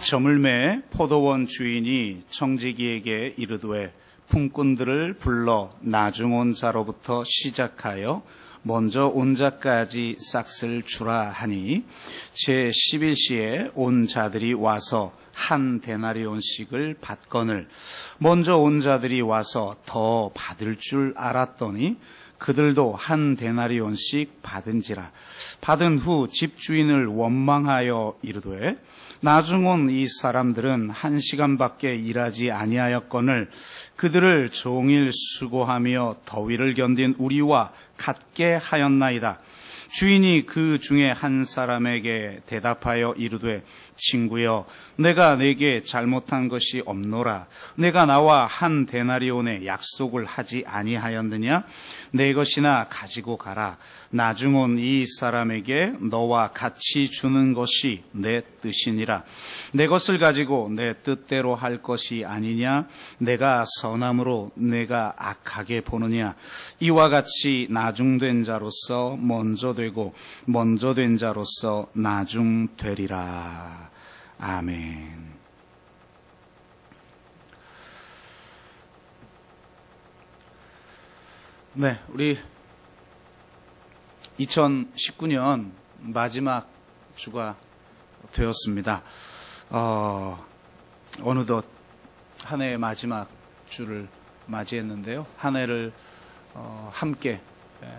저물매 포도원 주인이 청지기에게 이르되 품꾼들을 불러 나중 온 자로부터 시작하여 먼저 온 자까지 싹쓸 주라 하니 제11시에 온 자들이 와서 한 데나리온씩을 받거늘 먼저 온 자들이 와서 더 받을 줄 알았더니 그들도 한 데나리온씩 받은지라. 받은 후 집주인을 원망하여 이르되 나중 온 이 사람들은 1시간밖에 일하지 아니하였거늘 그들을 종일 수고하며 더위를 견딘 우리와 같게 하였나이다. 주인이 그 중에 한 사람에게 대답하여 이르되 친구여, 내가 내게 잘못한 것이 없노라. 내가 나와 한 데나리온의 약속을 하지 아니하였느냐? 내 것이나 가지고 가라. 나중 온 이 사람에게 너와 같이 주는 것이 내 뜻이니라. 내 것을 가지고 내 뜻대로 할 것이 아니냐? 내가 선함으로 내가 악하게 보느냐? 이와 같이 나중된 자로서 먼저 되고 먼저 된 자로서 나중되리라. 아멘. 네, 우리 2019년 마지막 주가 되었습니다. 어느덧 한 해의 마지막 주를 맞이했는데요. 한 해를 함께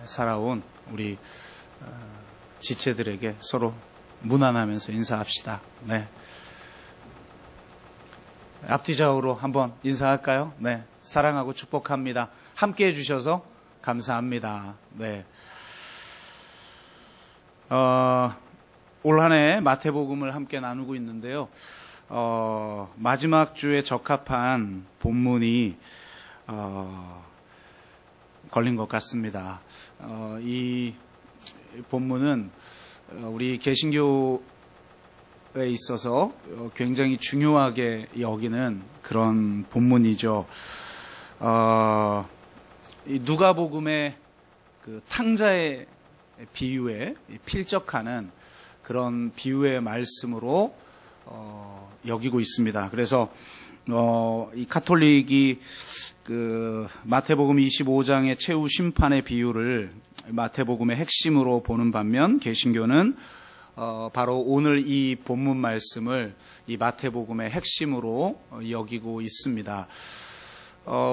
살아온 우리 지체들에게 서로 문안하면서 인사합시다. 네. 앞뒤 좌우로 한번 인사할까요? 네. 사랑하고 축복합니다. 함께 해주셔서 감사합니다. 네. 올 한 해 마태복음을 함께 나누고 있는데요. 마지막 주에 적합한 본문이 걸린 것 같습니다. 이 본문은 우리 개신교에 있어서 굉장히 중요하게 여기는 그런 본문이죠. 누가복음의 그 탕자의 비유에 필적하는 그런 비유의 말씀으로 여기고 있습니다. 그래서 이 카톨릭이 그 마태복음 25장의 최후 심판의 비유를 마태복음의 핵심으로 보는 반면 개신교는 바로 오늘 이 본문 말씀을 이 마태복음의 핵심으로 여기고 있습니다.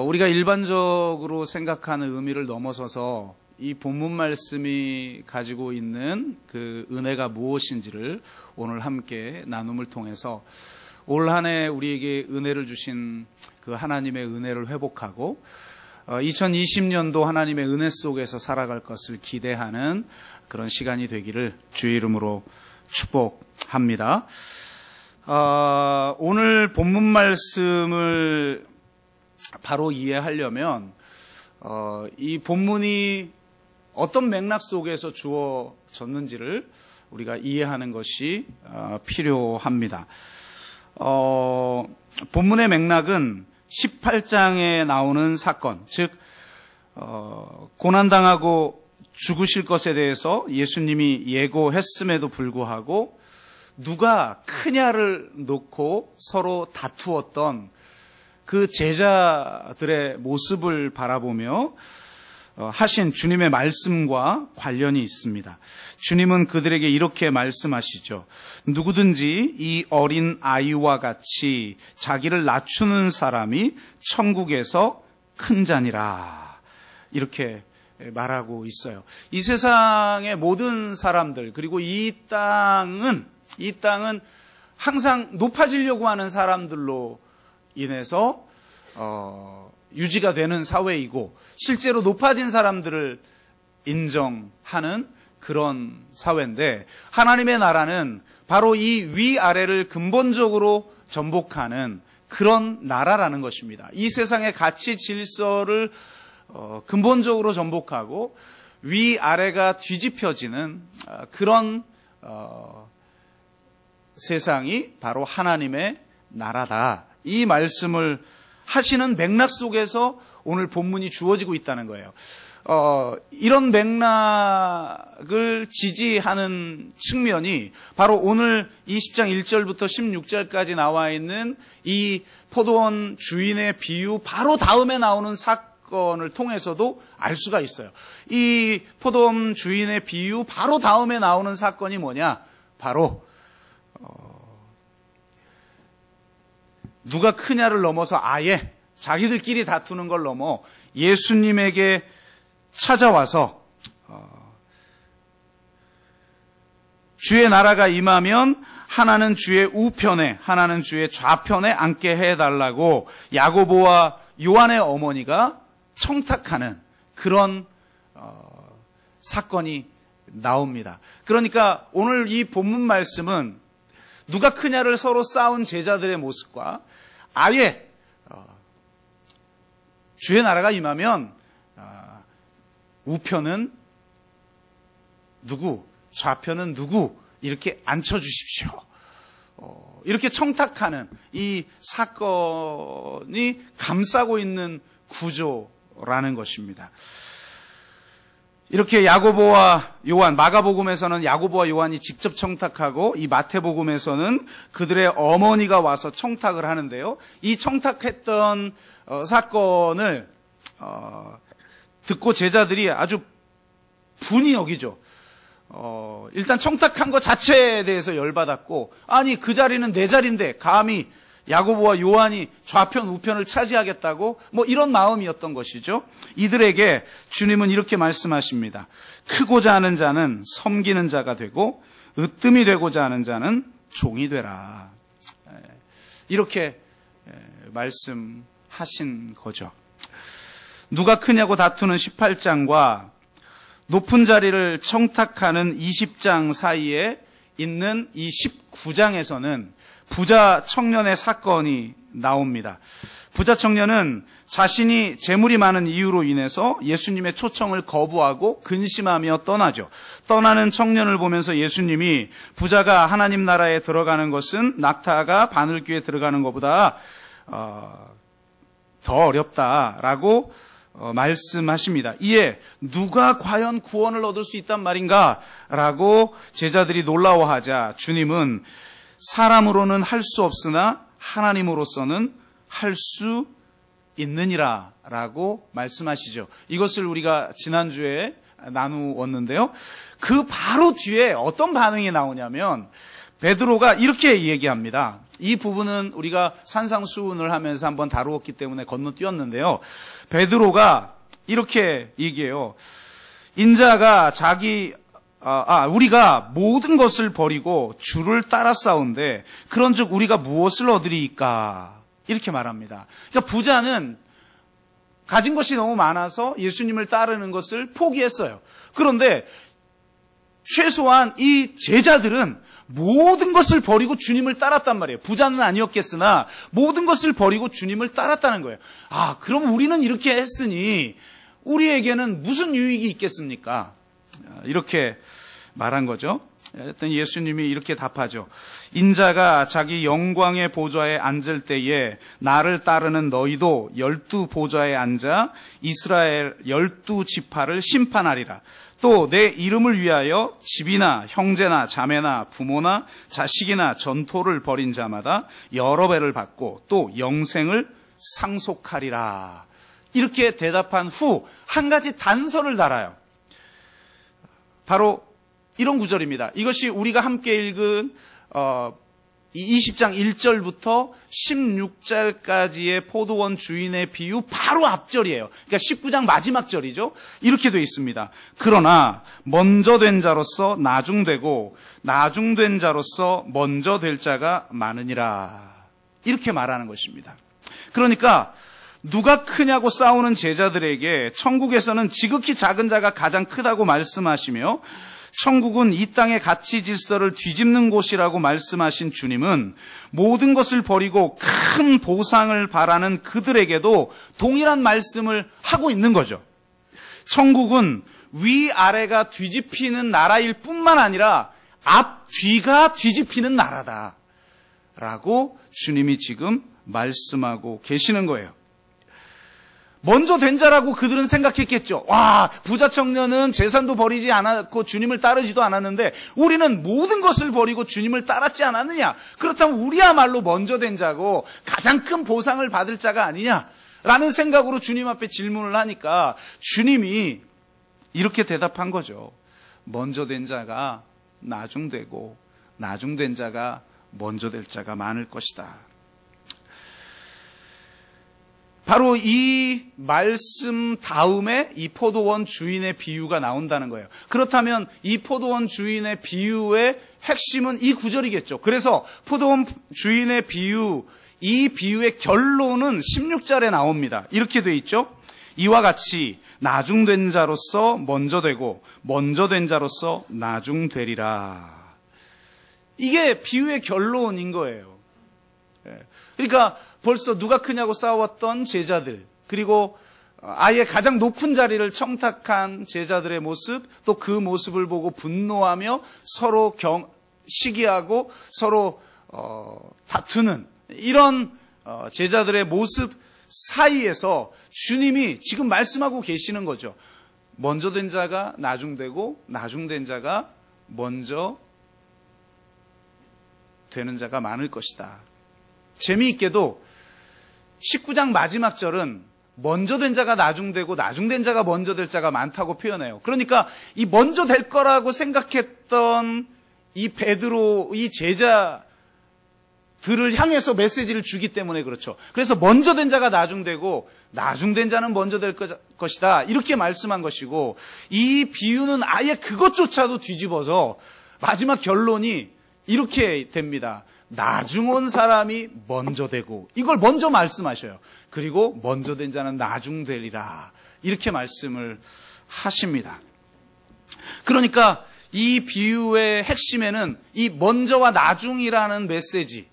우리가 일반적으로 생각하는 의미를 넘어서서 이 본문 말씀이 가지고 있는 그 은혜가 무엇인지를 오늘 함께 나눔을 통해서 올 한 해 우리에게 은혜를 주신 그 하나님의 은혜를 회복하고 2020년도 하나님의 은혜 속에서 살아갈 것을 기대하는 그런 시간이 되기를 주의 이름으로 축복합니다. 오늘 본문 말씀을 바로 이해하려면 이 본문이 어떤 맥락 속에서 주어졌는지를 우리가 이해하는 것이 필요합니다. 본문의 맥락은 18장에 나오는 사건, 즉 고난당하고 죽으실 것에 대해서 예수님이 예고했음에도 불구하고 누가 크냐를 놓고 서로 다투었던 그 제자들의 모습을 바라보며 하신 주님의 말씀과 관련이 있습니다. 주님은 그들에게 이렇게 말씀하시죠. 누구든지 이 어린 아이와 같이 자기를 낮추는 사람이 천국에서 큰 자니라. 이렇게 말하고 있어요. 이 세상의 모든 사람들, 그리고 이 땅은 항상 높아지려고 하는 사람들로 인해서 유지가 되는 사회이고 실제로 높아진 사람들을 인정하는 그런 사회인데, 하나님의 나라는 바로 이 위아래를 근본적으로 전복하는 그런 나라라는 것입니다. 이 세상의 가치 질서를 근본적으로 전복하고 위아래가 뒤집혀지는 그런 세상이 바로 하나님의 나라다. 이 말씀을 하시는 맥락 속에서 오늘 본문이 주어지고 있다는 거예요. 이런 맥락을 지지하는 측면이 바로 오늘 20장 1절부터 16절까지 나와 있는 이 포도원 주인의 비유 바로 다음에 나오는 사건을 통해서도 알 수가 있어요. 이 포도원 주인의 비유 바로 다음에 나오는 사건이 뭐냐? 바로 누가 크냐를 넘어서 아예 자기들끼리 다투는 걸 넘어 예수님에게 찾아와서 주의 나라가 임하면 하나는 주의 우편에 하나는 주의 좌편에 앉게 해달라고 야고보와 요한의 어머니가 청탁하는 그런 사건이 나옵니다. 그러니까 오늘 이 본문 말씀은 누가 크냐를 서로 싸운 제자들의 모습과 아예 주의 나라가 임하면 우편은 누구, 좌편은 누구 이렇게 앉혀주십시오. 이렇게 청탁하는 이 사건이 감싸고 있는 구조라는 것입니다. 이렇게 야고보와 요한, 마가복음에서는 야고보와 요한이 직접 청탁하고 이 마태복음에서는 그들의 어머니가 와서 청탁을 하는데요. 이 청탁했던 사건을 듣고 제자들이 아주 분이 여기죠. 일단 청탁한 것 자체에 대해서 열받았고, 아니 그 자리는 내 자리인데 감히 야고보와 요한이 좌편 우편을 차지하겠다고 뭐 이런 마음이었던 것이죠. 이들에게 주님은 이렇게 말씀하십니다. 크고자 하는 자는 섬기는 자가 되고 으뜸이 되고자 하는 자는 종이 되라. 이렇게 말씀하신 거죠. 누가 크냐고 다투는 18장과 높은 자리를 청탁하는 20장 사이에 있는 이 19장에서는 부자 청년의 사건이 나옵니다. 부자 청년은 자신이 재물이 많은 이유로 인해서 예수님의 초청을 거부하고 근심하며 떠나죠. 떠나는 청년을 보면서 예수님이 부자가 하나님 나라에 들어가는 것은 낙타가 바늘귀에 들어가는 것보다 더 어렵다라고 말씀하십니다. 이에 누가 과연 구원을 얻을 수 있단 말인가? 라고 제자들이 놀라워하자 주님은 사람으로는 할 수 없으나 하나님으로서는 할 수 있느니라 라고 말씀하시죠. 이것을 우리가 지난주에 나누었는데요. 그 바로 뒤에 어떤 반응이 나오냐면 베드로가 이렇게 얘기합니다. 이 부분은 우리가 산상수훈을 하면서 한번 다루었기 때문에 건너뛰었는데요. 베드로가 이렇게 얘기해요. 인자가 우리가 모든 것을 버리고 주를 따라 싸운데 그런즉 우리가 무엇을 얻으리이까? 이렇게 말합니다. 그러니까 부자는 가진 것이 너무 많아서 예수님을 따르는 것을 포기했어요. 그런데 최소한 이 제자들은 모든 것을 버리고 주님을 따랐단 말이에요. 부자는 아니었겠으나 모든 것을 버리고 주님을 따랐다는 거예요. 그럼 우리는 이렇게 했으니 우리에게는 무슨 유익이 있겠습니까? 이렇게 말한 거죠. 하여튼 예수님이 이렇게 답하죠. 인자가 자기 영광의 보좌에 앉을 때에 나를 따르는 너희도 12 보좌에 앉아 이스라엘 12지파를 심판하리라. 또 내 이름을 위하여 집이나 형제나 자매나 부모나 자식이나 전토를 벌인 자마다 여러 배를 받고 또 영생을 상속하리라. 이렇게 대답한 후 한 가지 단서를 달아요. 바로 이런 구절입니다. 이것이 우리가 함께 읽은 20장 1절부터 16절까지의 포도원 주인의 비유 바로 앞절이에요. 그러니까 19장 마지막 절이죠. 이렇게 되어 있습니다. 그러나 먼저 된 자로서 나중되고 나중된 자로서 먼저 될 자가 많으니라. 이렇게 말하는 것입니다. 그러니까 누가 크냐고 싸우는 제자들에게 천국에서는 지극히 작은 자가 가장 크다고 말씀하시며 천국은 이 땅의 가치 질서를 뒤집는 곳이라고 말씀하신 주님은 모든 것을 버리고 큰 보상을 바라는 그들에게도 동일한 말씀을 하고 있는 거죠. 천국은 위아래가 뒤집히는 나라일 뿐만 아니라 앞뒤가 뒤집히는 나라다라고 주님이 지금 말씀하고 계시는 거예요. 먼저 된 자라고 그들은 생각했겠죠. 와, 부자 청년은 재산도 버리지 않았고 주님을 따르지도 않았는데 우리는 모든 것을 버리고 주님을 따랐지 않았느냐. 그렇다면 우리야말로 먼저 된 자고 가장 큰 보상을 받을 자가 아니냐라는 생각으로 주님 앞에 질문을 하니까 주님이 이렇게 대답한 거죠. 먼저 된 자가 나중되고 나중된 자가 먼저 될 자가 많을 것이다. 바로 이 말씀 다음에 이 포도원 주인의 비유가 나온다는 거예요. 그렇다면 이 포도원 주인의 비유의 핵심은 이 구절이겠죠. 그래서 포도원 주인의 비유, 이 비유의 결론은 16절에 나옵니다. 이렇게 돼 있죠. 이와 같이 나중된 자로서 먼저 되고 먼저 된 자로서 나중되리라. 이게 비유의 결론인 거예요. 그러니까 벌써 누가 크냐고 싸웠던 제자들, 그리고 아예 가장 높은 자리를 청탁한 제자들의 모습, 또 그 모습을 보고 분노하며 서로 시기하고 서로 다투는 이런 제자들의 모습 사이에서 주님이 지금 말씀하고 계시는 거죠. 먼저 된 자가 나중되고 나중된 자가 먼저 되는 자가 많을 것이다. 재미있게도 19장 마지막 절은 먼저 된 자가 나중되고 나중된 자가 먼저 될 자가 많다고 표현해요. 그러니까 이 먼저 될 거라고 생각했던 이 베드로, 이 제자들을 향해서 메시지를 주기 때문에 그렇죠. 그래서 먼저 된 자가 나중되고 나중된 자는 먼저 될 것이다. 이렇게 말씀한 것이고, 이 비유는 아예 그것조차도 뒤집어서 마지막 결론이 이렇게 됩니다. 나중 온 사람이 먼저 되고, 이걸 먼저 말씀하셔요. 그리고 먼저 된 자는 나중 되리라. 이렇게 말씀을 하십니다. 그러니까 이 비유의 핵심에는 이 먼저와 나중이라는 메시지,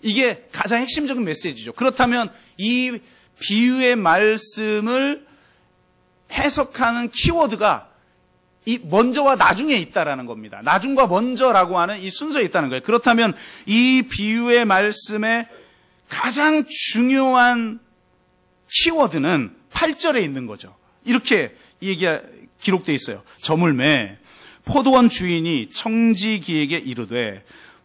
이게 가장 핵심적인 메시지죠. 그렇다면 이 비유의 말씀을 해석하는 키워드가 이 먼저와 나중에 있다라는 겁니다. 나중과 먼저라고 하는 이 순서에 있다는 거예요. 그렇다면 이 비유의 말씀의 가장 중요한 키워드는 8절에 있는 거죠. 이렇게 기록되어 있어요. 저물매 포도원 주인이 청지기에게 이르되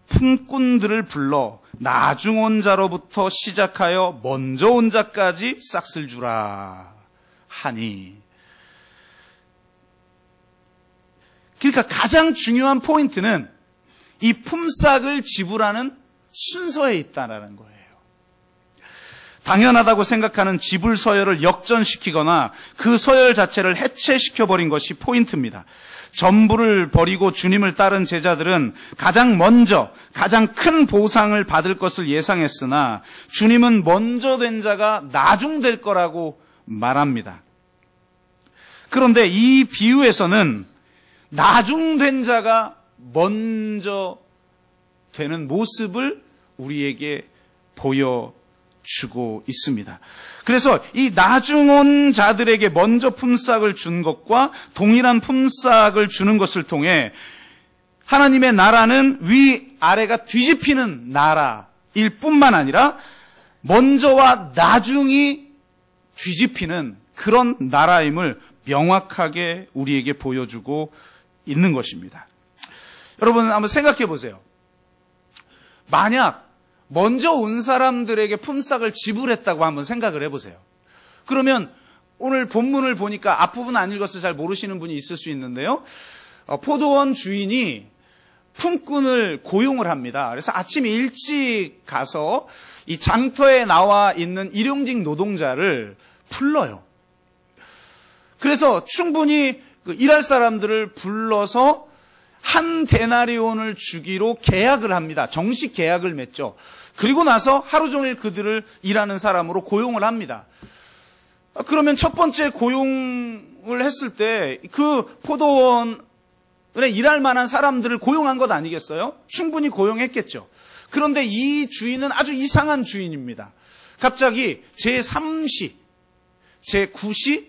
품꾼들을 불러 나중 온 자로부터 시작하여 먼저 온 자까지 싹쓸 주라 하니. 그러니까 가장 중요한 포인트는 이 품삯을 지불하는 순서에 있다는 거예요. 당연하다고 생각하는 지불 서열을 역전시키거나 그 서열 자체를 해체시켜버린 것이 포인트입니다. 전부를 버리고 주님을 따른 제자들은 가장 먼저 가장 큰 보상을 받을 것을 예상했으나 주님은 먼저 된 자가 나중 될 거라고 말합니다. 그런데 이 비유에서는 나중된 자가 먼저 되는 모습을 우리에게 보여주고 있습니다. 그래서 이 나중 온 자들에게 먼저 품삯을 준 것과 동일한 품삯을 주는 것을 통해 하나님의 나라는 위아래가 뒤집히는 나라일 뿐만 아니라 먼저와 나중이 뒤집히는 그런 나라임을 명확하게 우리에게 보여주고 있는 것입니다. 여러분 한번 생각해 보세요. 만약 먼저 온 사람들에게 품삯을 지불했다고 한번 생각을 해보세요. 그러면 오늘 본문을 보니까 앞부분 안 읽어서 잘 모르시는 분이 있을 수 있는데요. 포도원 주인이 품꾼을 고용을 합니다. 그래서 아침 일찍 가서 이 장터에 나와 있는 일용직 노동자를 불러요. 그래서 충분히 일할 사람들을 불러서 한 데나리온을 주기로 계약을 합니다. 정식 계약을 맺죠. 그리고 나서 하루 종일 그들을 일하는 사람으로 고용을 합니다. 그러면 첫 번째 고용을 했을 때 그 포도원에 일할 만한 사람들을 고용한 것 아니겠어요? 충분히 고용했겠죠. 그런데 이 주인은 아주 이상한 주인입니다. 갑자기 제3시, 제9시,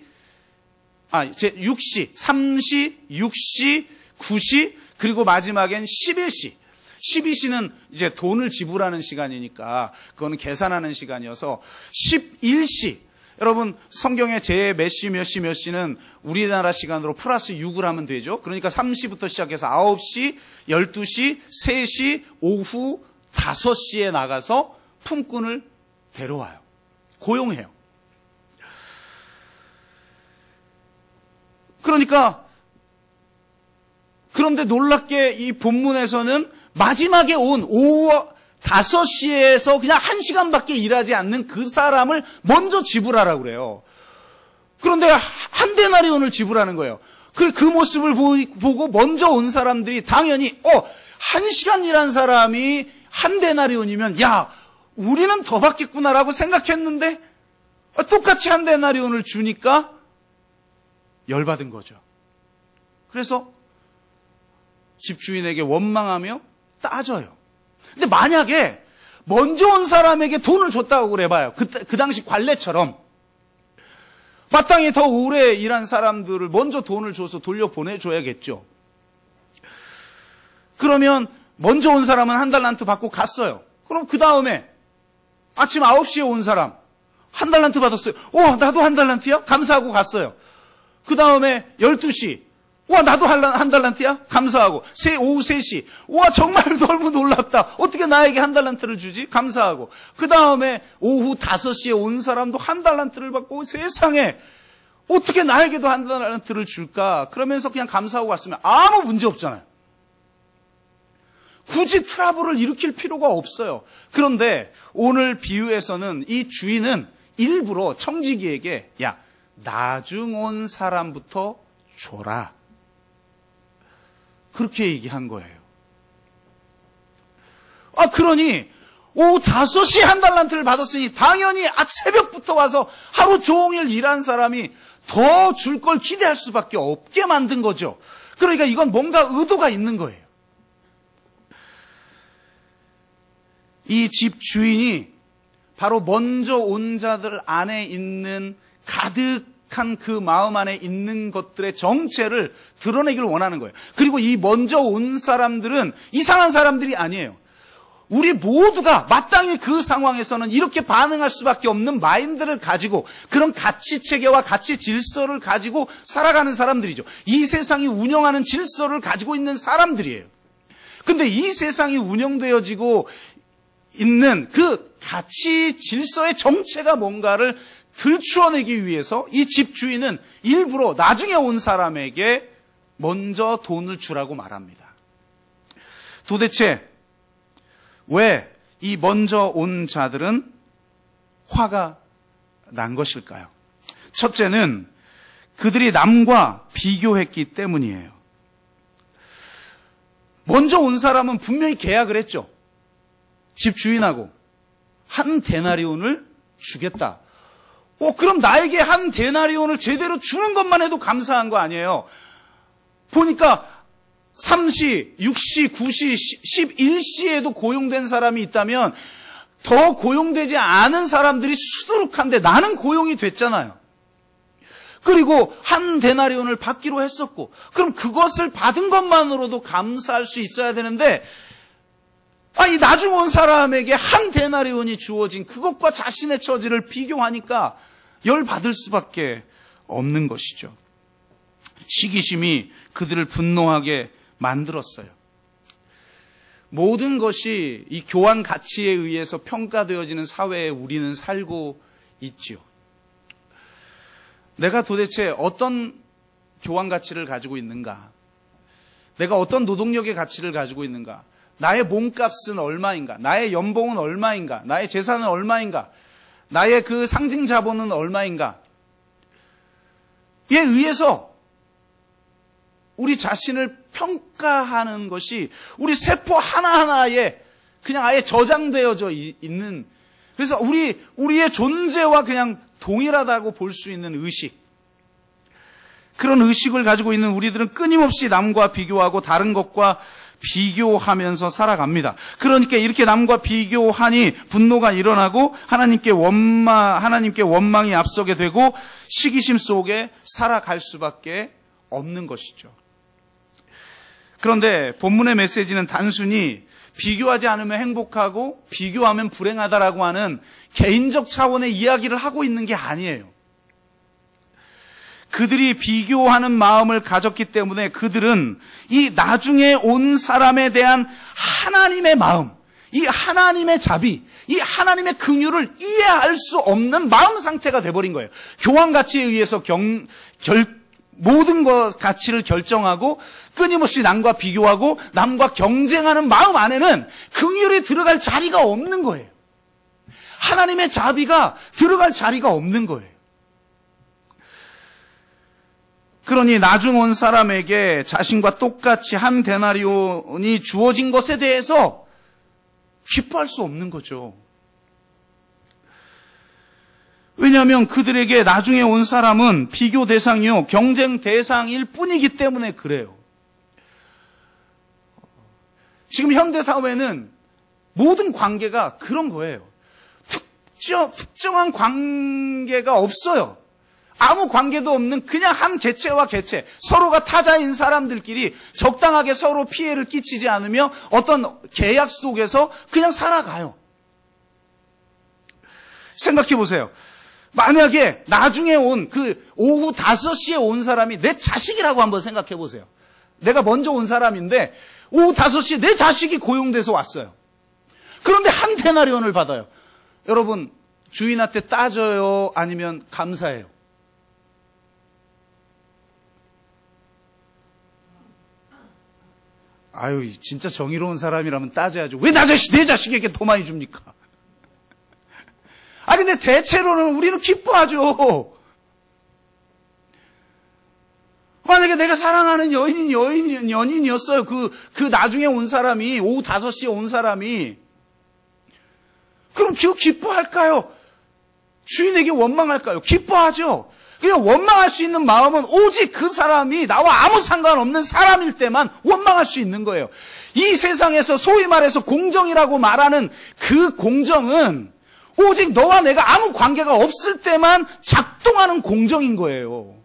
제6시, 3시, 6시, 9시, 그리고 마지막엔 11시. 12시는 이제 돈을 지불하는 시간이니까 그거는 계산하는 시간이어서 11시. 여러분 성경에 제 몇 시 몇 시 몇 시는 우리나라 시간으로 플러스 6을 하면 되죠. 그러니까 3시부터 시작해서 9시, 12시, 3시, 오후 5시에 나가서 품꾼을 데려와요. 고용해요. 그런데 놀랍게 이 본문에서는 마지막에 온 오후 5시에서 그냥 1시간밖에 일하지 않는 그 사람을 먼저 지불하라고 그래요. 그런데 한 데나리온을 지불하는 거예요. 그 모습을 보고 먼저 온 사람들이 당연히 1시간 일한 사람이 한 데나리온이면 야, 우리는 더 받겠구나라고 생각했는데 똑같이 한 데나리온을 주니까 열받은 거죠. 그래서 집주인에게 원망하며 따져요. 근데 만약에 먼저 온 사람에게 돈을 줬다고 그래봐요. 그 당시 관례처럼 마땅히 더 오래 일한 사람들을 먼저 돈을 줘서 돌려보내줘야겠죠. 그러면 먼저 온 사람은 한 달란트 받고 갔어요. 그럼 그 다음에 아침 9시에 온 사람 한 달란트 받았어요. 나도 한 달란트야? 감사하고 갔어요. 그 다음에 12시 나도 한 달란트야? 감사하고 오후 3시 정말 너무 놀랍다. 어떻게 나에게 한 달란트를 주지? 감사하고 그 다음에 오후 5시에 온 사람도 한 달란트를 받고 세상에 어떻게 나에게도 한 달란트를 줄까? 그러면서 그냥 감사하고 갔으면 아무 문제 없잖아요. 굳이 트러블을 일으킬 필요가 없어요. 그런데 오늘 비유에서는 이 주인은 일부러 청지기에게 야, 나중 온 사람부터 줘라. 그렇게 얘기한 거예요. 그러니 오후 5시에 한 달란트를 받았으니 당연히 새벽부터 와서 하루 종일 일한 사람이 더 줄 걸 기대할 수밖에 없게 만든 거죠. 그러니까 이건 뭔가 의도가 있는 거예요. 이 집 주인이 바로 먼저 온 자들 안에 있는 가득한 그 마음 안에 있는 것들의 정체를 드러내기를 원하는 거예요. 그리고 이 먼저 온 사람들은 이상한 사람들이 아니에요. 우리 모두가 마땅히 그 상황에서는 이렇게 반응할 수밖에 없는 마인드를 가지고 그런 가치 체계와 가치 질서를 가지고 살아가는 사람들이죠. 이 세상이 운영하는 질서를 가지고 있는 사람들이에요. 근데 이 세상이 운영되어지고 있는 그 가치 질서의 정체가 뭔가를 들추어내기 위해서 이 집주인은 일부러 나중에 온 사람에게 먼저 돈을 주라고 말합니다. 도대체 왜 이 먼저 온 자들은 화가 난 것일까요? 첫째는 그들이 남과 비교했기 때문이에요. 먼저 온 사람은 분명히 계약을 했죠. 집주인하고 한 데나리온을 주겠다. 그럼 나에게 한 데나리온을 제대로 주는 것만 해도 감사한 거 아니에요. 보니까 3시, 6시, 9시, 11시에도 고용된 사람이 있다면 더 고용되지 않은 사람들이 수두룩한데 나는 고용이 됐잖아요. 그리고 한 데나리온을 받기로 했었고 그럼 그것을 받은 것만으로도 감사할 수 있어야 되는데 이 나중 온 사람에게 한 데나리온이 주어진 그것과 자신의 처지를 비교하니까 열받을 수밖에 없는 것이죠. 시기심이 그들을 분노하게 만들었어요. 모든 것이 이 교환 가치에 의해서 평가되어지는 사회에 우리는 살고 있지요. 내가 도대체 어떤 교환 가치를 가지고 있는가? 내가 어떤 노동력의 가치를 가지고 있는가? 나의 몸값은 얼마인가? 나의 연봉은 얼마인가? 나의 재산은 얼마인가? 나의 그 상징 자본은 얼마인가? 에 의해서 우리 자신을 평가하는 것이 우리 세포 하나하나에 그냥 아예 저장되어져 있는, 그래서 우리의 존재와 그냥 동일하다고 볼 수 있는 의식, 그런 의식을 가지고 있는 우리들은 끊임없이 남과 비교하고 다른 것과 비교하면서 살아갑니다. 그러니까 이렇게 남과 비교하니 분노가 일어나고 하나님께 원망이 앞서게 되고 시기심 속에 살아갈 수밖에 없는 것이죠. 그런데 본문의 메시지는 단순히 비교하지 않으면 행복하고 비교하면 불행하다라고 하는 개인적 차원의 이야기를 하고 있는 게 아니에요. 그들이 비교하는 마음을 가졌기 때문에 그들은 이 나중에 온 사람에 대한 하나님의 마음, 이 하나님의 자비, 이 하나님의 긍휼을 이해할 수 없는 마음 상태가 돼버린 거예요. 교환 가치에 의해서 모든 것 가치를 결정하고 끊임없이 남과 비교하고 남과 경쟁하는 마음 안에는 긍휼이 들어갈 자리가 없는 거예요. 하나님의 자비가 들어갈 자리가 없는 거예요. 그러니 나중 온 사람에게 자신과 똑같이 한 데나리온이 주어진 것에 대해서 기뻐할 수 없는 거죠. 왜냐하면 그들에게 나중에 온 사람은 비교 대상이요, 경쟁 대상일 뿐이기 때문에 그래요. 지금 현대사회는 모든 관계가 그런 거예요. 특정한 관계가 없어요. 아무 관계도 없는 그냥 한 개체와 개체, 서로가 타자인 사람들끼리 적당하게 서로 피해를 끼치지 않으며 어떤 계약 속에서 그냥 살아가요. 생각해 보세요. 만약에 나중에 온 그 오후 5시에 온 사람이 내 자식이라고 한번 생각해 보세요. 내가 먼저 온 사람인데 오후 5시에 내 자식이 고용돼서 왔어요. 그런데 한 데나리온을 받아요. 여러분, 주인한테 따져요? 아니면 감사해요? 아유, 진짜 정의로운 사람이라면 따져야죠. 왜 내 자식에게 더 많이 줍니까? 근데 대체로는 우리는 기뻐하죠. 만약에 내가 사랑하는 연인이었어요. 그 나중에 온 사람이, 오후 5시에 온 사람이. 그럼 기뻐할까요? 주인에게 원망할까요? 기뻐하죠. 그냥 원망할 수 있는 마음은 오직 그 사람이 나와 아무 상관없는 사람일 때만 원망할 수 있는 거예요. 이 세상에서 소위 말해서 공정이라고 말하는 그 공정은 오직 너와 내가 아무 관계가 없을 때만 작동하는 공정인 거예요.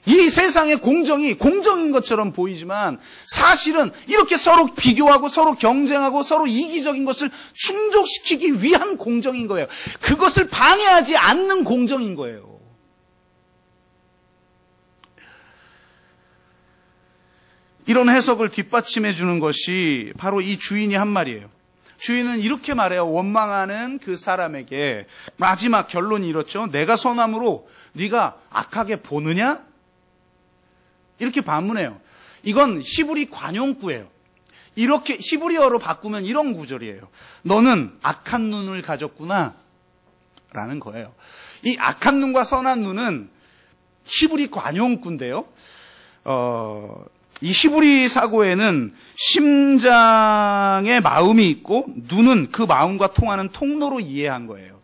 이 세상의 공정이 공정인 것처럼 보이지만 사실은 이렇게 서로 비교하고 서로 경쟁하고 서로 이기적인 것을 충족시키기 위한 공정인 거예요. 그것을 방해하지 않는 공정인 거예요. 이런 해석을 뒷받침해 주는 것이 바로 이 주인이 한 말이에요. 주인은 이렇게 말해요. 원망하는 그 사람에게 마지막 결론이 이렇죠. 내가 선함으로 네가 악하게 보느냐? 이렇게 반문해요. 이건 히브리 관용구예요. 이렇게 히브리어로 바꾸면 이런 구절이에요. 너는 악한 눈을 가졌구나 라는 거예요. 이 악한 눈과 선한 눈은 히브리 관용구인데요. 이 히브리 사고에는 심장의 마음이 있고 눈은 그 마음과 통하는 통로로 이해한 거예요.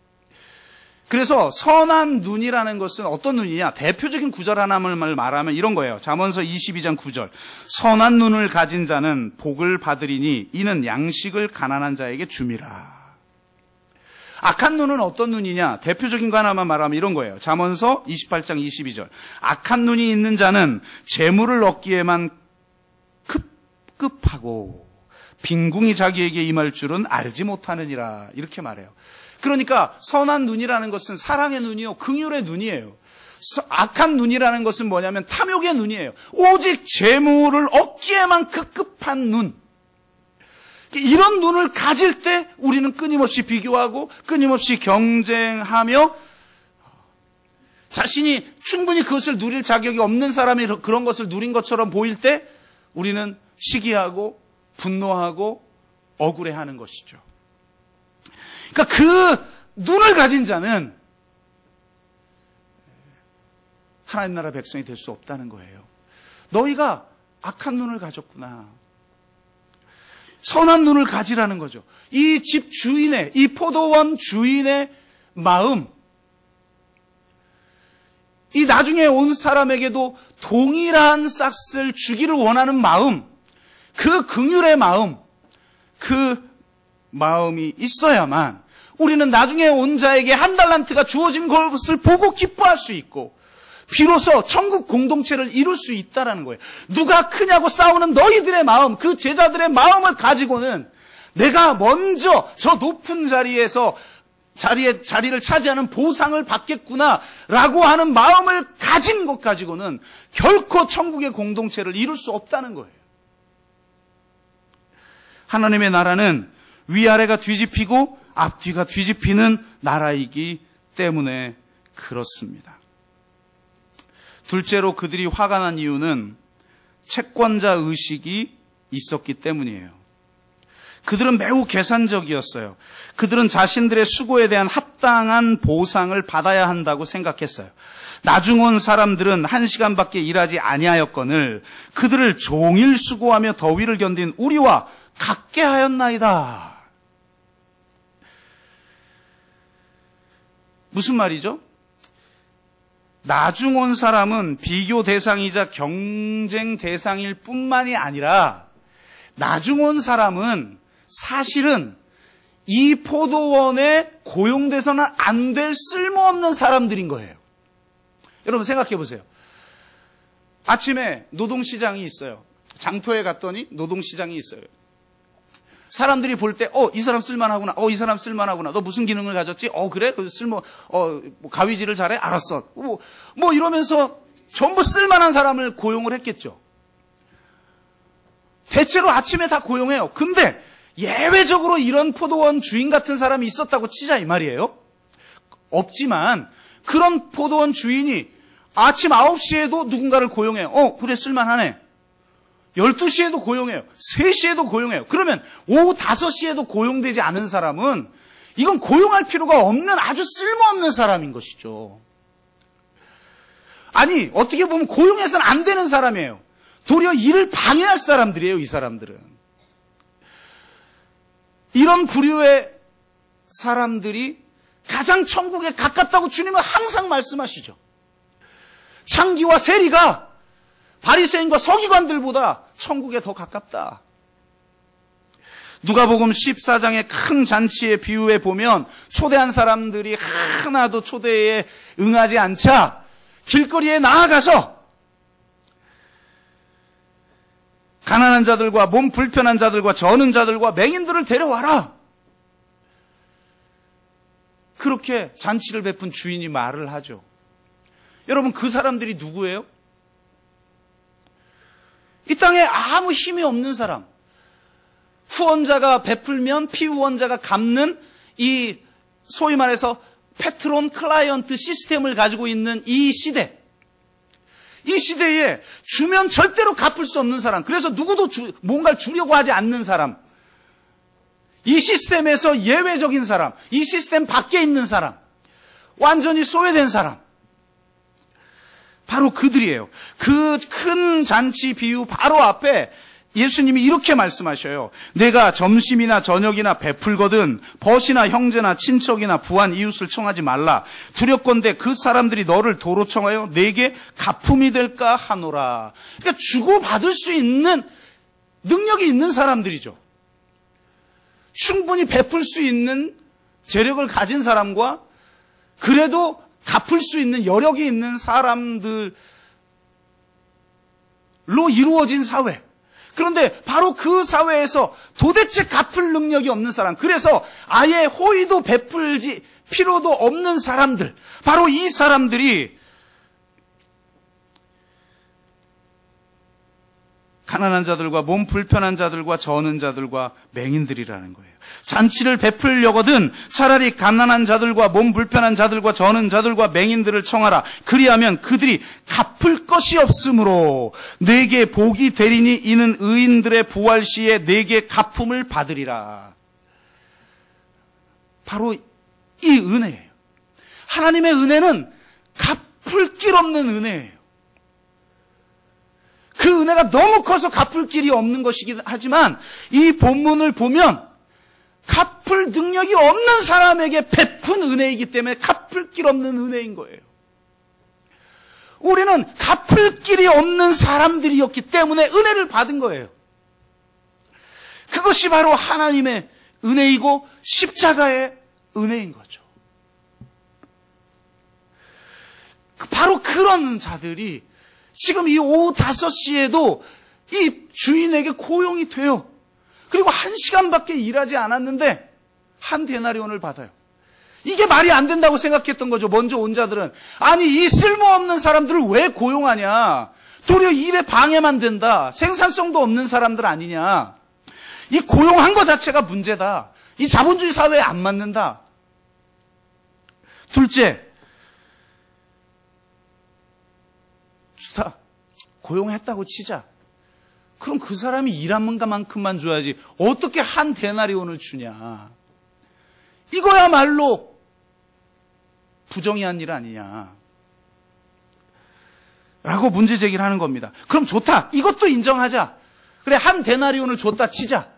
그래서 선한 눈이라는 것은 어떤 눈이냐? 대표적인 구절 하나를 말하면 이런 거예요. 잠언서 22장 9절. 선한 눈을 가진 자는 복을 받으리니 이는 양식을 가난한 자에게 줌이라. 악한 눈은 어떤 눈이냐? 대표적인 거 하나만 말하면 이런 거예요. 잠언서 28장 22절. 악한 눈이 있는 자는 재물을 얻기에만 급급하고 빈궁이 자기에게 임할 줄은 알지 못하느니라. 이렇게 말해요. 그러니까 선한 눈이라는 것은 사랑의 눈이요, 긍휼의 눈이에요. 악한 눈이라는 것은 뭐냐면 탐욕의 눈이에요. 오직 재물을 얻기에만 급급한 눈. 이런 눈을 가질 때 우리는 끊임없이 비교하고 끊임없이 경쟁하며 자신이 충분히 그것을 누릴 자격이 없는 사람이 그런 것을 누린 것처럼 보일 때 우리는 시기하고 분노하고 억울해하는 것이죠. 그러니까 그 눈을 가진 자는 하나님 나라 백성이 될 수 없다는 거예요. 너희가 악한 눈을 가졌구나. 선한 눈을 가지라는 거죠. 이 집 주인의, 이 포도원 주인의 마음, 이 나중에 온 사람에게도 동일한 싹을 주기를 원하는 마음, 그 긍휼의 마음, 그 마음이 있어야만 우리는 나중에 온 자에게 한 달란트가 주어진 것을 보고 기뻐할 수 있고 비로소 천국 공동체를 이룰 수 있다는 거예요. 누가 크냐고 싸우는 너희들의 마음, 그 제자들의 마음을 가지고는 내가 먼저 저 높은 자리에서 자리를 차지하는 보상을 받겠구나라고 하는 마음을 가진 것 가지고는 결코 천국의 공동체를 이룰 수 없다는 거예요. 하나님의 나라는 위아래가 뒤집히고 앞뒤가 뒤집히는 나라이기 때문에 그렇습니다. 둘째로 그들이 화가 난 이유는 채권자 의식이 있었기 때문이에요. 그들은 매우 계산적이었어요. 그들은 자신들의 수고에 대한 합당한 보상을 받아야 한다고 생각했어요. 나중 온 사람들은 1시간밖에 일하지 아니하였거늘 그들을 종일 수고하며 더위를 견딘 우리와 같게 하였나이다. 무슨 말이죠? 나중 온 사람은 비교 대상이자 경쟁 대상일 뿐만이 아니라 나중 온 사람은 사실은 이 포도원에 고용돼서는 안 될 쓸모없는 사람들인 거예요. 여러분 생각해 보세요. 아침에 노동시장이 있어요. 장터에 갔더니 노동시장이 있어요. 사람들이 볼 때, 이 사람 쓸만하구나. 이 사람 쓸만하구나. 너 무슨 기능을 가졌지? 그래? 가위질을 잘해? 알았어. 뭐 이러면서 전부 쓸만한 사람을 고용을 했겠죠. 대체로 아침에 다 고용해요. 근데 예외적으로 이런 포도원 주인 같은 사람이 있었다고 치자 이 말이에요. 없지만 그런 포도원 주인이 아침 9시에도 누군가를 고용해요. 그래 쓸만하네. 12시에도 고용해요. 3시에도 고용해요. 그러면 오후 5시에도 고용되지 않은 사람은 이건 고용할 필요가 없는 아주 쓸모없는 사람인 것이죠. 아니 어떻게 보면 고용해서는 안 되는 사람이에요. 도리어 일을 방해할 사람들이에요. 이 사람들은. 이런 부류의 사람들이 가장 천국에 가깝다고 주님은 항상 말씀하시죠. 창기와 세리가 바리새인과 서기관들보다 천국에 더 가깝다. 누가복음 14장의 큰 잔치의 비유에 보면 초대한 사람들이 하나도 초대에 응하지 않자 길거리에 나아가서 가난한 자들과 몸 불편한 자들과 저는 자들과 맹인들을 데려와라. 그렇게 잔치를 베푼 주인이 말을 하죠. 여러분 그 사람들이 누구예요? 이 땅에 아무 힘이 없는 사람. 후원자가 베풀면 피후원자가 갚는 이 소위 말해서 패트론 클라이언트 시스템을 가지고 있는 이 시대. 이 시대에 주면 절대로 갚을 수 없는 사람. 그래서 누구도 뭔가를 주려고 하지 않는 사람. 이 시스템에서 예외적인 사람. 이 시스템 밖에 있는 사람. 완전히 소외된 사람. 바로 그들이에요. 그 큰 잔치 비유 바로 앞에 예수님이 이렇게 말씀하셔요. 내가 점심이나 저녁이나 베풀거든 벗이나 형제나 친척이나 부한 이웃을 청하지 말라. 두렵건대 그 사람들이 너를 도로 청하여 내게 가품이 될까 하노라. 그러니까 주고받을 수 있는 능력이 있는 사람들이죠. 충분히 베풀 수 있는 재력을 가진 사람과 그래도 갚을 수 있는 여력이 있는 사람들로 이루어진 사회. 그런데 바로 그 사회에서 도대체 갚을 능력이 없는 사람, 그래서 아예 호의도 베풀지 필요도 없는 사람들, 바로 이 사람들이 가난한 자들과 몸 불편한 자들과 저는 자들과 맹인들이라는 거예요. 잔치를 베풀려거든 차라리 가난한 자들과 몸 불편한 자들과 저는 자들과 맹인들을 청하라. 그리하면 그들이 갚을 것이 없으므로 내게 복이 되리니 이는 의인들의 부활 시에 내게 갚음을 받으리라. 바로 이 은혜예요. 하나님의 은혜는 갚을 길 없는 은혜예요. 그 은혜가 너무 커서 갚을 길이 없는 것이긴 하지만 이 본문을 보면 갚을 능력이 없는 사람에게 베푼 은혜이기 때문에 갚을 길 없는 은혜인 거예요. 우리는 갚을 길이 없는 사람들이었기 때문에 은혜를 받은 거예요. 그것이 바로 하나님의 은혜이고 십자가의 은혜인 거죠. 바로 그런 자들이 지금 이 오후 5시에도 이 주인에게 고용이 돼요. 그리고 1시간밖에 일하지 않았는데 한 데나리온을 받아요. 이게 말이 안 된다고 생각했던 거죠. 먼저 온 자들은. 아니, 이 쓸모없는 사람들을 왜 고용하냐. 도리어 일에 방해만 된다. 생산성도 없는 사람들 아니냐. 이 고용한 것 자체가 문제다. 이 자본주의 사회에 안 맞는다. 둘째, 좋다. 고용했다고 치자. 그럼 그 사람이 일한 만큼만 줘야지. 어떻게 한 데나리온을 주냐. 이거야말로 부정의한 일 아니냐. 라고 문제 제기를 하는 겁니다. 그럼 좋다. 이것도 인정하자. 그래, 한 데나리온을 줬다 치자.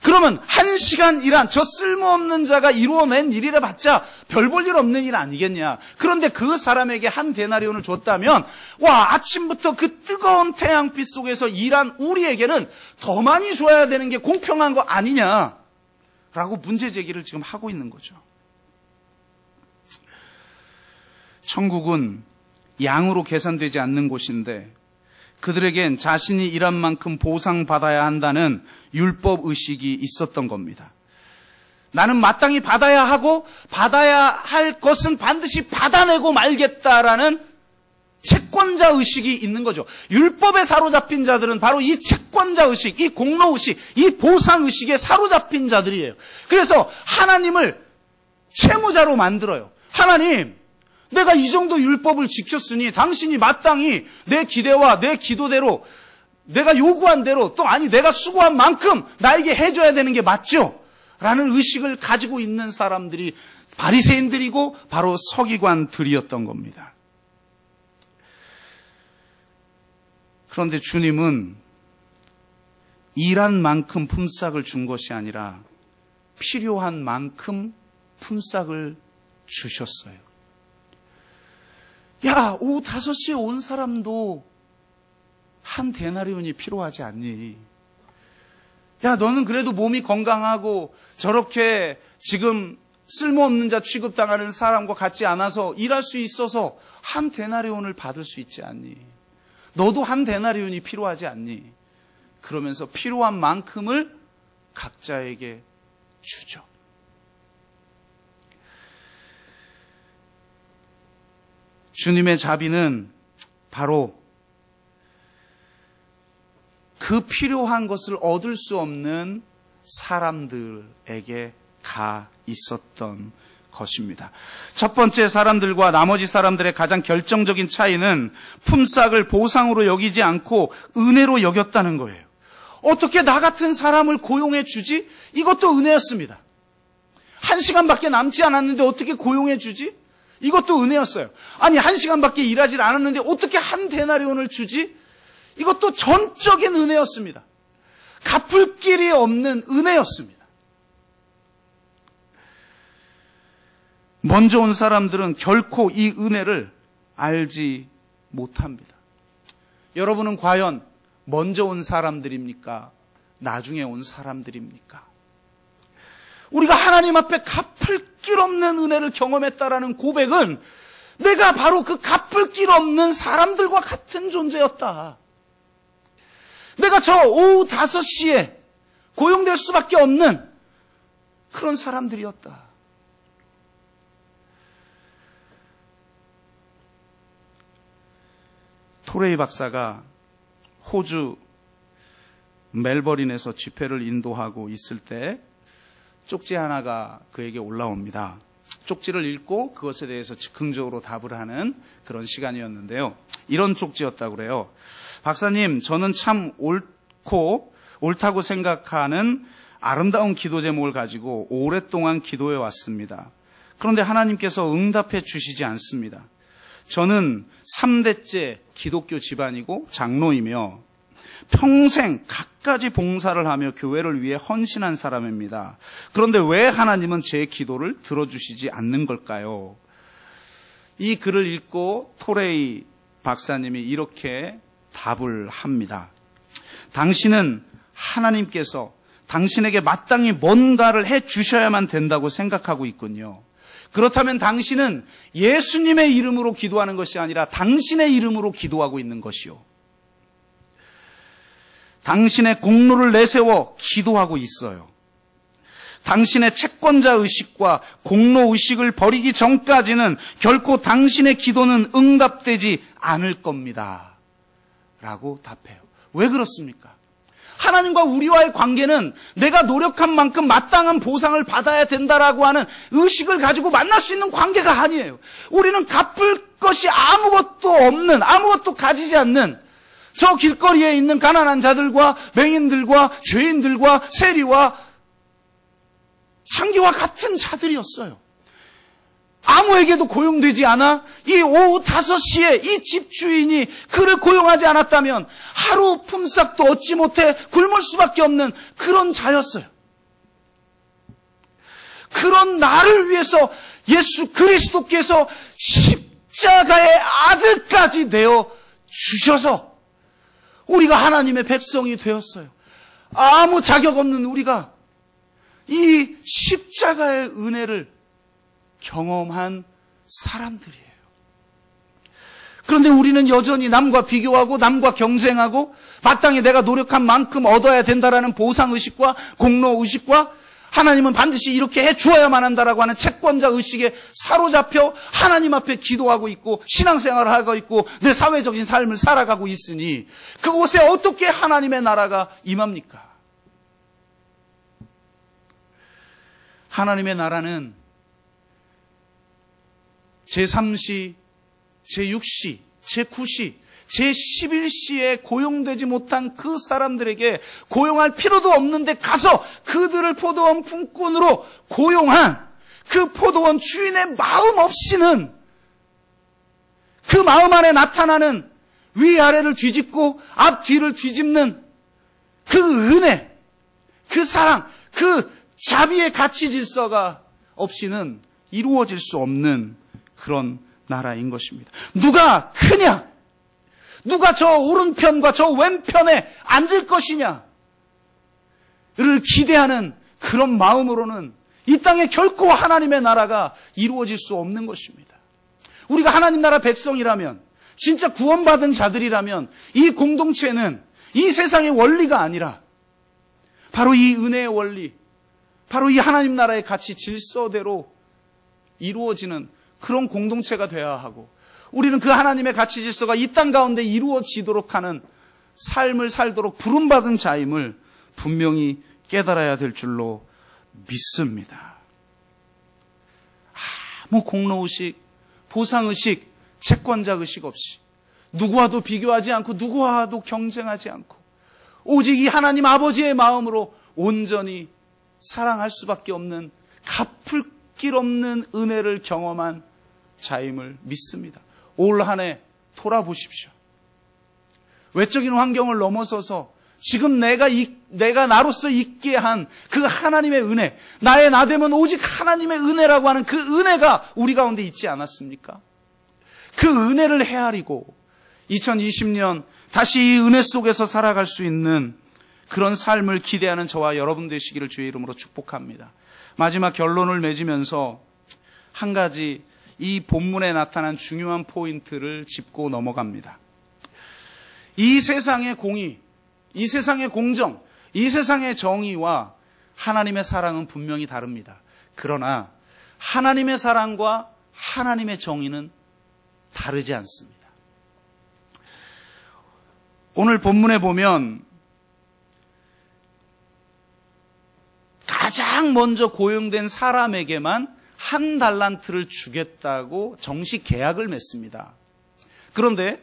그러면 1시간 일한 저 쓸모없는 자가 이루어낸 일이라 봤자 별 볼 일 없는 일 아니겠냐. 그런데 그 사람에게 한 데나리온을 줬다면 와, 아침부터 그 뜨거운 태양빛 속에서 일한 우리에게는 더 많이 줘야 되는 게 공평한 거 아니냐. 라고 문제 제기를 지금 하고 있는 거죠. 천국은 양으로 계산되지 않는 곳인데 그들에겐 자신이 일한 만큼 보상받아야 한다는 율법 의식이 있었던 겁니다. 나는 마땅히 받아야 하고 받아야 할 것은 반드시 받아내고 말겠다라는 채권자 의식이 있는 거죠. 율법에 사로잡힌 자들은 바로 이 채권자 의식, 이 공로 의식, 이 보상 의식에 사로잡힌 자들이에요. 그래서 하나님을 채무자로 만들어요. 하나님, 내가 이 정도 율법을 지켰으니 당신이 마땅히 내 기대와 내 기도대로 내가 요구한 대로 또 아니 내가 수고한 만큼 나에게 해줘야 되는 게 맞죠? 라는 의식을 가지고 있는 사람들이 바리새인들이고 바로 서기관들이었던 겁니다. 그런데 주님은 일한 만큼 품삯을 준 것이 아니라 필요한 만큼 품삯을 주셨어요. 야, 오후 5시에 온 사람도 한 데나리온이 필요하지 않니? 야, 너는 그래도 몸이 건강하고 저렇게 지금 쓸모없는 자 취급당하는 사람과 같지 않아서 일할 수 있어서 한 데나리온을 받을 수 있지 않니? 너도 한 데나리온이 필요하지 않니? 그러면서 필요한 만큼을 각자에게 주죠. 주님의 자비는 바로 그 필요한 것을 얻을 수 없는 사람들에게 가 있었던 것입니다. 첫 번째 사람들과 나머지 사람들의 가장 결정적인 차이는 품삯을 보상으로 여기지 않고 은혜로 여겼다는 거예요. 어떻게 나 같은 사람을 고용해 주지? 이것도 은혜였습니다. 1시간밖에 남지 않았는데 어떻게 고용해 주지? 이것도 은혜였어요. 아니, 1시간밖에 일하지 않았는데 어떻게 한 데나리온을 주지? 이것도 전적인 은혜였습니다. 갚을 길이 없는 은혜였습니다. 먼저 온 사람들은 결코 이 은혜를 알지 못합니다. 여러분은 과연 먼저 온 사람들입니까? 나중에 온 사람들입니까? 우리가 하나님 앞에 갚을 길 없는 은혜를 경험했다라는 고백은 내가 바로 그 갚을 길 없는 사람들과 같은 존재였다. 내가 저 오후 5시에 고용될 수밖에 없는 그런 사람들이었다. 토레이 박사가 호주 멜버른에서 집회를 인도하고 있을 때 쪽지 하나가 그에게 올라옵니다. 쪽지를 읽고 그것에 대해서 즉흥적으로 답을 하는 그런 시간이었는데요. 이런 쪽지였다고 그래요. 박사님, 저는 참 옳다고 생각하는 아름다운 기도 제목을 가지고 오랫동안 기도해 왔습니다. 그런데 하나님께서 응답해 주시지 않습니다. 저는 3대째 기독교 집안이고 장로이며 평생 갖가지 봉사를 하며 교회를 위해 헌신한 사람입니다. 그런데 왜 하나님은 제 기도를 들어주시지 않는 걸까요? 이 글을 읽고 토레이 박사님이 이렇게 답을 합니다. 당신은 하나님께서 당신에게 마땅히 뭔가를 해 주셔야만 된다고 생각하고 있군요. 그렇다면 당신은 예수님의 이름으로 기도하는 것이 아니라 당신의 이름으로 기도하고 있는 것이요. 당신의 공로를 내세워 기도하고 있어요. 당신의 채권자 의식과 공로 의식을 버리기 전까지는 결코 당신의 기도는 응답되지 않을 겁니다. 라고 답해요. 왜 그렇습니까? 하나님과 우리와의 관계는 내가 노력한 만큼 마땅한 보상을 받아야 된다라고 하는 의식을 가지고 만날 수 있는 관계가 아니에요. 우리는 갚을 것이 아무것도 없는, 아무것도 가지지 않는 저 길거리에 있는 가난한 자들과 맹인들과 죄인들과 세리와 창기와 같은 자들이었어요. 아무에게도 고용되지 않아 이 오후 5시에 이 집주인이 그를 고용하지 않았다면 하루 품삯도 얻지 못해 굶을 수밖에 없는 그런 자였어요. 그런 나를 위해서 예수 그리스도께서 십자가의 아들까지 내어 주셔서 우리가 하나님의 백성이 되었어요. 아무 자격 없는 우리가 이 십자가의 은혜를 경험한 사람들이에요. 그런데 우리는 여전히 남과 비교하고 남과 경쟁하고 마땅히 내가 노력한 만큼 얻어야 된다라는 보상의식과 공로의식과 하나님은 반드시 이렇게 해주어야만 한다라고 하는 채권자 의식에 사로잡혀 하나님 앞에 기도하고 있고 신앙생활을 하고 있고 내 사회적인 삶을 살아가고 있으니 그곳에 어떻게 하나님의 나라가 임합니까? 하나님의 나라는 제3시, 제6시, 제9시, 제11시에 고용되지 못한 그 사람들에게 고용할 필요도 없는데 가서 그들을 포도원 품꾼으로 고용한 그 포도원 주인의 마음 없이는 그 마음 안에 나타나는 위아래를 뒤집고 앞뒤를 뒤집는 그 은혜, 그 사랑, 그 자비의 가치 질서가 없이는 이루어질 수 없는 그런 나라인 것입니다. 누가 크냐? 누가 저 오른편과 저 왼편에 앉을 것이냐를 기대하는 그런 마음으로는 이 땅에 결코 하나님의 나라가 이루어질 수 없는 것입니다. 우리가 하나님 나라 백성이라면, 진짜 구원받은 자들이라면 이 공동체는 이 세상의 원리가 아니라 바로 이 은혜의 원리, 바로 이 하나님 나라의 가치 질서대로 이루어지는 그런 공동체가 되어야 하고, 우리는 그 하나님의 가치 질서가 이 땅 가운데 이루어지도록 하는 삶을 살도록 부름받은 자임을 분명히 깨달아야 될 줄로 믿습니다. 아무 공로의식, 보상의식, 채권자의식 없이 누구와도 비교하지 않고 누구와도 경쟁하지 않고 오직 이 하나님 아버지의 마음으로 온전히 사랑할 수밖에 없는 갚을 길 없는 은혜를 경험한 자임을 믿습니다. 올 한 해 돌아보십시오. 외적인 환경을 넘어서서 지금 내가 나로서 있게 한 그 하나님의 은혜, 나의 나됨은 오직 하나님의 은혜라고 하는 그 은혜가 우리 가운데 있지 않았습니까? 그 은혜를 헤아리고 2020년 다시 이 은혜 속에서 살아갈 수 있는 그런 삶을 기대하는 저와 여러분 되시기를 주의 이름으로 축복합니다. 마지막 결론을 맺으면서 한 가지 이 본문에 나타난 중요한 포인트를 짚고 넘어갑니다. 이 세상의 공의, 이 세상의 공정, 이 세상의 정의와 하나님의 사랑은 분명히 다릅니다. 그러나 하나님의 사랑과 하나님의 정의는 다르지 않습니다. 오늘 본문에 보면 가장 먼저 고용된 사람에게만 한 달란트를 주겠다고 정식 계약을 맺습니다. 그런데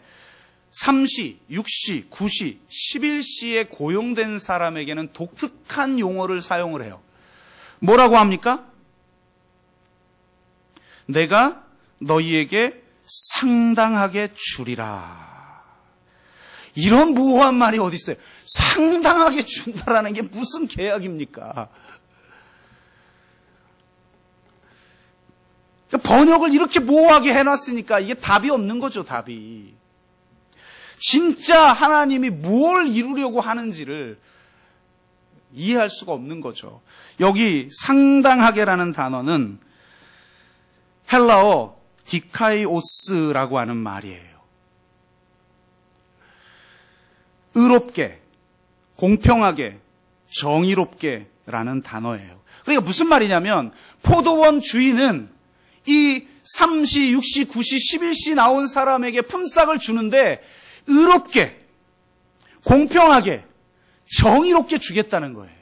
3시, 6시, 9시, 11시에 고용된 사람에게는 독특한 용어를 사용을 해요. 뭐라고 합니까? 내가 너희에게 상당하게 주리라. 이런 모호한 말이 어디 있어요? 상당하게 준다라는 게 무슨 계약입니까? 번역을 이렇게 모호하게 해놨으니까 이게 답이 없는 거죠, 답이. 진짜 하나님이 뭘 이루려고 하는지를 이해할 수가 없는 거죠. 여기 상당하게라는 단어는 헬라어 디카이오스라고 하는 말이에요. 의롭게, 공평하게, 정의롭게, 라는 단어예요. 그러니까 무슨 말이냐면 포도원 주인은 이 3시, 6시, 9시, 11시 나온 사람에게 품삯을 주는데 의롭게, 공평하게, 정의롭게 주겠다는 거예요.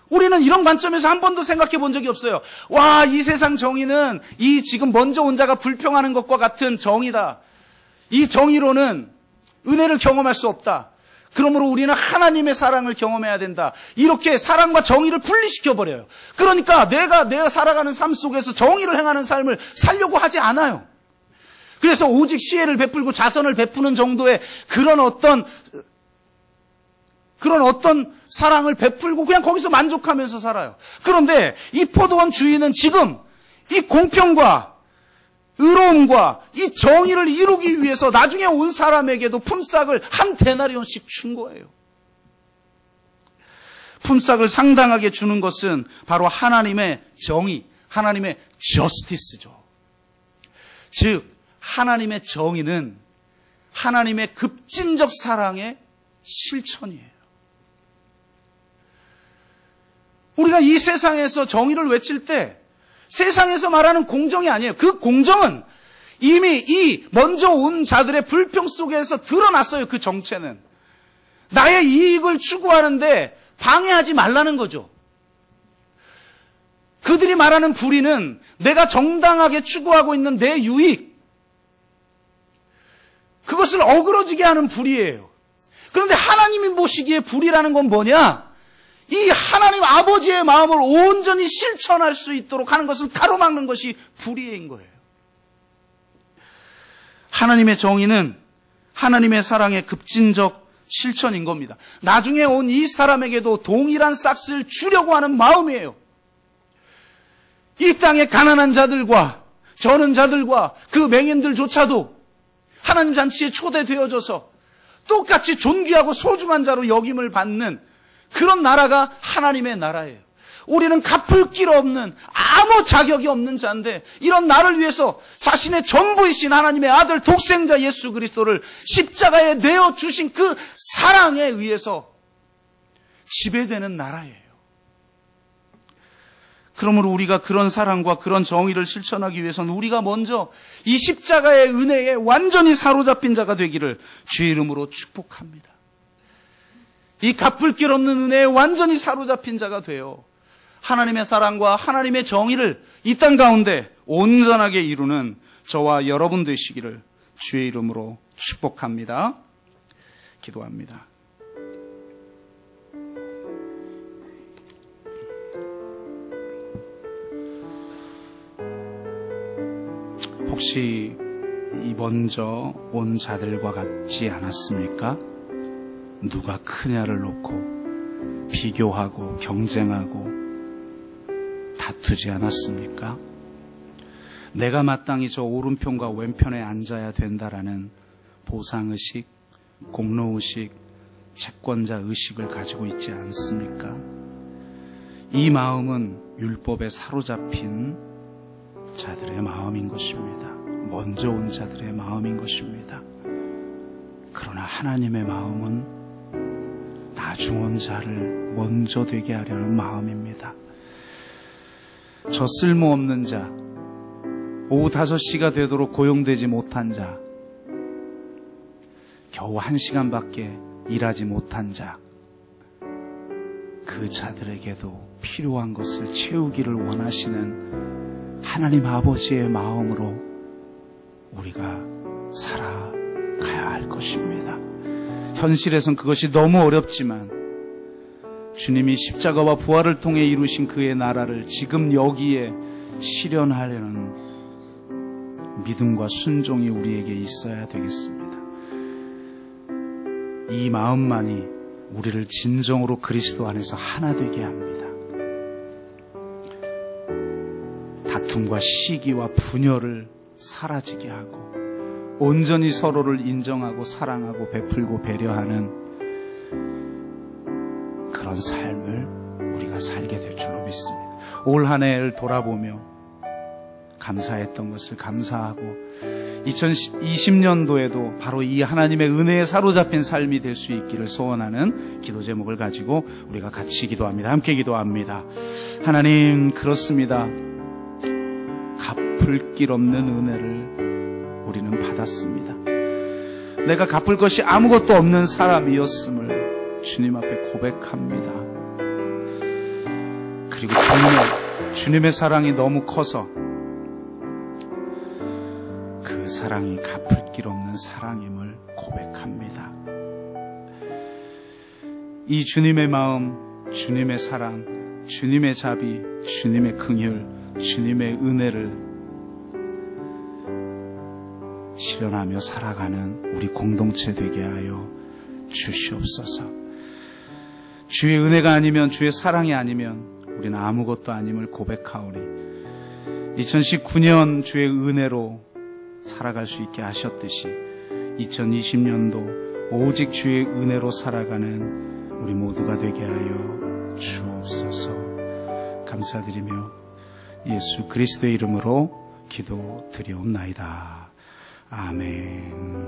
우리는 이런 관점에서 한 번도 생각해 본 적이 없어요. 와, 이 세상 정의는 이 지금 먼저 온 자가 불평하는 것과 같은 정의다. 이 정의로는 은혜를 경험할 수 없다. 그러므로 우리는 하나님의 사랑을 경험해야 된다. 이렇게 사랑과 정의를 분리시켜버려요. 그러니까 내가 살아가는 삶 속에서 정의를 행하는 삶을 살려고 하지 않아요. 그래서 오직 시혜를 베풀고 자선을 베푸는 정도의 그런 어떤 사랑을 베풀고 그냥 거기서 만족하면서 살아요. 그런데 이 포도원 주인은 지금 이 공평과 의로움과 이 정의를 이루기 위해서 나중에 온 사람에게도 품삯을 한 데나리온씩 준 거예요. 품삯을 상당하게 주는 것은 바로 하나님의 정의, 하나님의 저스티스죠. 즉 하나님의 정의는 하나님의 급진적 사랑의 실천이에요. 우리가 이 세상에서 정의를 외칠 때 세상에서 말하는 공정이 아니에요. 그 공정은 이미 이 먼저 온 자들의 불평 속에서 드러났어요. 그 정체는. 나의 이익을 추구하는데 방해하지 말라는 거죠. 그들이 말하는 불의는 내가 정당하게 추구하고 있는 내 유익, 그것을 어그러지게 하는 불의예요. 그런데 하나님이 보시기에 불의라는 건 뭐냐? 이 하나님 아버지의 마음을 온전히 실천할 수 있도록 하는 것을 가로막는 것이 불의인 거예요. 하나님의 정의는 하나님의 사랑의 급진적 실천인 겁니다. 나중에 온 이 사람에게도 동일한 싹스를 주려고 하는 마음이에요. 이 땅의 가난한 자들과 저는 자들과 그 맹인들조차도 하나님 잔치에 초대되어져서 똑같이 존귀하고 소중한 자로 여김을 받는 그런 나라가 하나님의 나라예요. 우리는 갚을 길 없는 아무 자격이 없는 자인데 이런 나를 위해서 자신의 전부이신 하나님의 아들 독생자 예수 그리스도를 십자가에 내어주신 그 사랑에 의해서 지배되는 나라예요. 그러므로 우리가 그런 사랑과 그런 정의를 실천하기 위해서는 우리가 먼저 이 십자가의 은혜에 완전히 사로잡힌 자가 되기를 주의 이름으로 축복합니다. 이 갚을 길 없는 은혜에 완전히 사로잡힌 자가 되어 하나님의 사랑과 하나님의 정의를 이 땅 가운데 온전하게 이루는 저와 여러분 되시기를 주의 이름으로 축복합니다. 기도합니다. 혹시 이 먼저 온 자들과 같지 않았습니까? 누가 크냐를 놓고 비교하고 경쟁하고 다투지 않았습니까? 내가 마땅히 저 오른편과 왼편에 앉아야 된다라는 보상의식, 공로의식, 채권자의식을 가지고 있지 않습니까? 이 마음은 율법에 사로잡힌 자들의 마음인 것입니다. 먼저 온 자들의 마음인 것입니다. 그러나 하나님의 마음은 나중 온 자를 먼저 되게 하려는 마음입니다. 저 쓸모없는 자, 오후 5시가 되도록 고용되지 못한 자, 겨우 1시간밖에 일하지 못한 자, 그 자들에게도 필요한 것을 채우기를 원하시는 하나님 아버지의 마음으로 우리가 살아가야 할 것입니다. 현실에선 그것이 너무 어렵지만 주님이 십자가와 부활을 통해 이루신 그의 나라를 지금 여기에 실현하려는 믿음과 순종이 우리에게 있어야 되겠습니다. 이 마음만이 우리를 진정으로 그리스도 안에서 하나 되게 합니다. 다툼과 시기와 분열을 사라지게 하고 온전히 서로를 인정하고 사랑하고 베풀고 배려하는 그런 삶을 우리가 살게 될 줄로 믿습니다. 올 한 해를 돌아보며 감사했던 것을 감사하고 2020년도에도 바로 이 하나님의 은혜에 사로잡힌 삶이 될 수 있기를 소원하는 기도 제목을 가지고 우리가 같이 기도합니다. 함께 기도합니다. 하나님, 그렇습니다. 갚을 길 없는 은혜를 우리는 받았습니다. 내가 갚을 것이 아무것도 없는 사람이었음을 주님 앞에 고백합니다. 그리고 주님의 사랑이 너무 커서 그 사랑이 갚을 길 없는 사랑임을 고백합니다. 이 주님의 마음, 주님의 사랑, 주님의 자비, 주님의 긍휼, 주님의 은혜를 실현하며 살아가는 우리 공동체 되게 하여 주시옵소서. 주의 은혜가 아니면, 주의 사랑이 아니면 우리는 아무것도 아님을 고백하오니 2019년 주의 은혜로 살아갈 수 있게 하셨듯이 2020년도 오직 주의 은혜로 살아가는 우리 모두가 되게 하여 주옵소서. 감사드리며 예수 그리스도의 이름으로 기도드리옵나이다. 아멘.